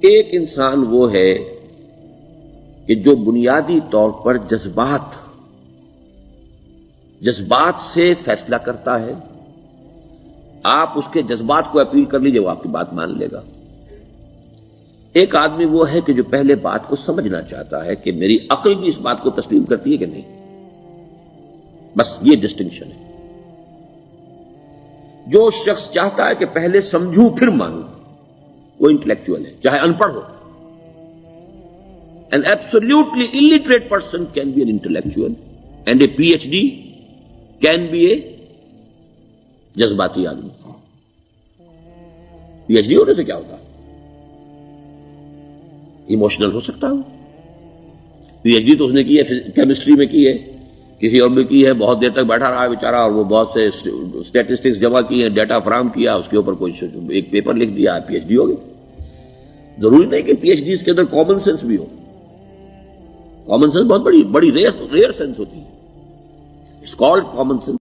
ایک انسان وہ ہے کہ جو بنیادی طور پر جذبات سے فیصلہ کرتا ہے. آپ اس کے جذبات کو اپیل کر لیجئے، وہ آپ کی بات مان لے گا. ایک آدمی وہ ہے کہ جو پہلے بات کو سمجھنا چاہتا ہے کہ میری عقل بھی اس بات کو تسلیم کرتی ہے کہ نہیں. بس یہ ڈسٹنکشن ہے. جو شخص چاہتا ہے کہ پہلے سمجھوں پھر مانوں، وہ انٹلیکچوئل ہے، چاہے ان پڑھ ہو. An absolutely illiterate person can be an intellectual and a PhD can be a جذباتی آدمی. PhD ہونے سے کیا ہوتا؟ ایموشنل ہو سکتا ہوں. PhD تو اس نے کی ہے کیمسٹری میں کی ہے، کسی اور میں کی ہے، بہت دیر تک بیٹھا رہا ہے بیچارہ، اور وہ بہت سے اسٹیٹسٹکس جمع کی ہیں، ڈیٹا فراہم کیا، اس کے اوپر کوئی ایک پیپر لکھ دیا، PhD ہو گئی. ضروری نہیں کہ PhDs کے اندر کامن سینس بھی ہو. کامن سینس بہت بڑی ریئر سینس ہوتی ہے. It's called common sense.